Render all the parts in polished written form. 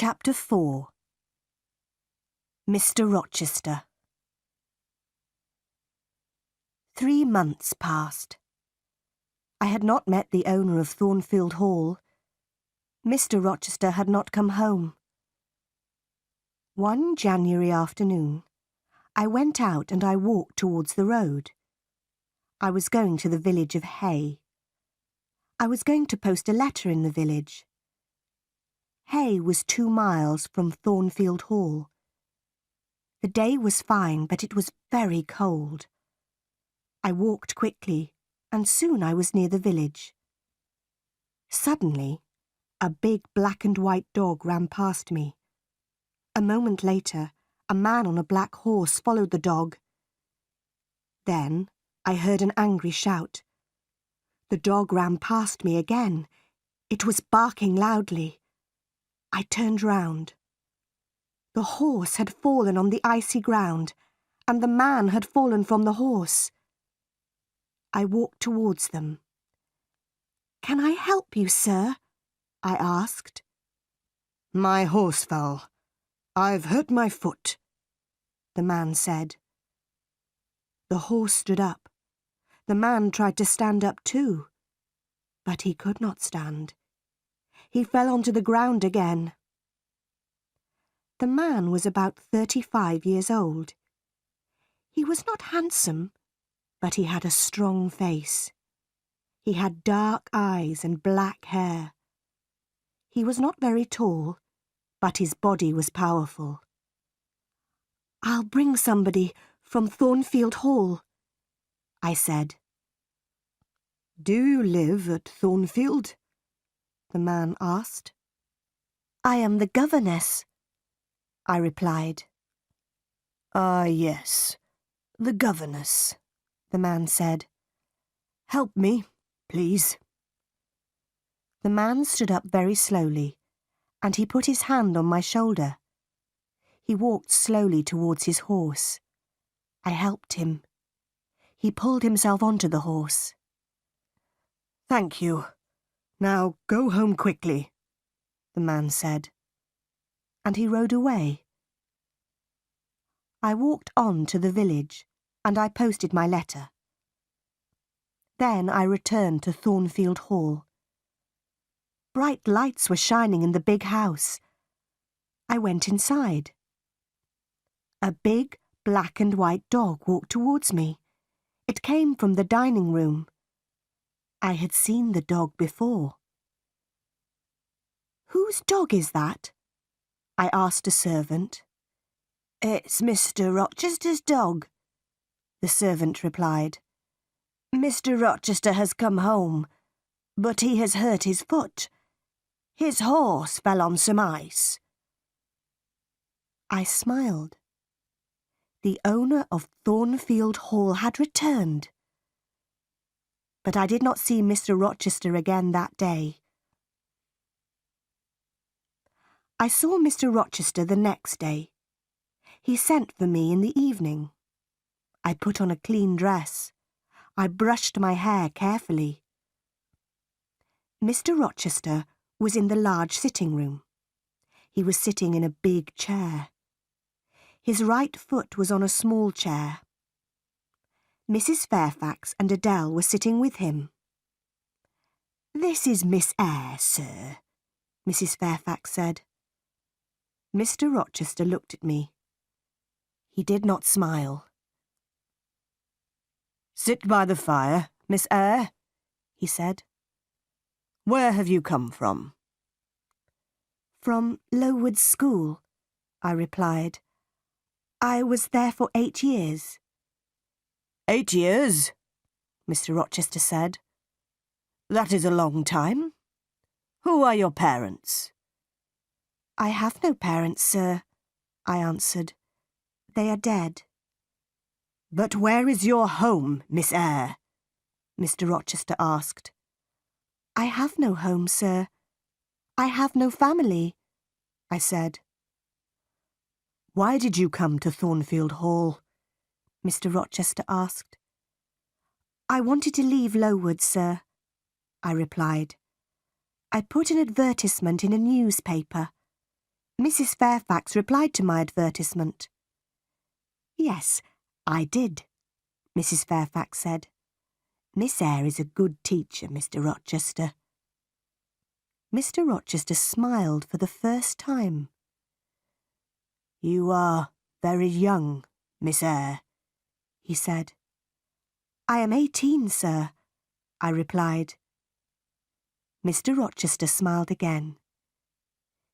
Chapter 4. Mr. Rochester. 3 months passed. I had not met the owner of Thornfield Hall. Mr. Rochester had not come home. One January afternoon, I went out and I walked towards the road. I was going to the village of Hay. I was going to post a letter in the village. Hay was 2 miles from Thornfield Hall. The day was fine, but it was very cold. I walked quickly, and soon I was near the village. Suddenly, a big black and white dog ran past me. A moment later, a man on a black horse followed the dog. Then I heard an angry shout. The dog ran past me again. It was barking loudly. I turned round. The horse had fallen on the icy ground, and the man had fallen from the horse. I walked towards them. "Can I help you, sir?" I asked. "My horse fell. I've hurt my foot," the man said. The horse stood up. The man tried to stand up too, but he could not stand. He fell onto the ground again. The man was about 35 years old. He was not handsome, but he had a strong face. He had dark eyes and black hair. He was not very tall, but his body was powerful. "I'll bring somebody from Thornfield Hall," I said. "Do you live at Thornfield?" the man asked. "I am the governess," I replied. "Ah, yes, the governess," the man said. "Help me, please." The man stood up very slowly, and he put his hand on my shoulder. He walked slowly towards his horse. I helped him. He pulled himself onto the horse. "Thank you. Now go home quickly," the man said. And he rode away. I walked on to the village, and I posted my letter. Then I returned to Thornfield Hall. Bright lights were shining in the big house. I went inside. A big black and white dog walked towards me. It came from the dining room. I had seen the dog before. "Whose dog is that?" I asked a servant. "It's Mr. Rochester's dog," the servant replied. "Mr. Rochester has come home, but he has hurt his foot. His horse fell on some ice." I smiled. The owner of Thornfield Hall had returned. But I did not see Mr. Rochester again that day. I saw Mr. Rochester the next day. He sent for me in the evening. I put on a clean dress. I brushed my hair carefully. Mr. Rochester was in the large sitting room. He was sitting in a big chair. His right foot was on a small chair. Mrs. Fairfax and Adele were sitting with him. "This is Miss Eyre, sir," Mrs. Fairfax said. Mr. Rochester looked at me. He did not smile. "Sit by the fire, Miss Eyre," he said. "Where have you come from?" "From Lowood School," I replied. "I was there for 8 years." "8 years?" Mr. Rochester said. "That is a long time. Who are your parents?" "I have no parents, sir," I answered. "They are dead." "But where is your home, Miss Eyre?" Mr. Rochester asked. "I have no home, sir. I have no family," I said. "Why did you come to Thornfield Hall?" Mr. Rochester asked. "I wanted to leave Lowood, sir," I replied. "I put an advertisement in a newspaper. Mrs. Fairfax replied to my advertisement. Yes, I did, Mrs. Fairfax said. Miss Eyre is a good teacher, Mr. Rochester. Mr. Rochester smiled for the first time. You are very young, Miss Eyre, he said. I am 18, sir, I replied. Mr. Rochester smiled again.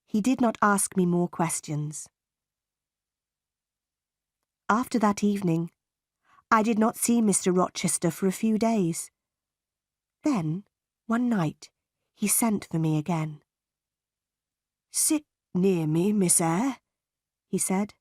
He did not ask me more questions. After that evening, I did not see Mr. Rochester for a few days. Then, one night, he sent for me again. Sit near me, Miss Eyre, he said.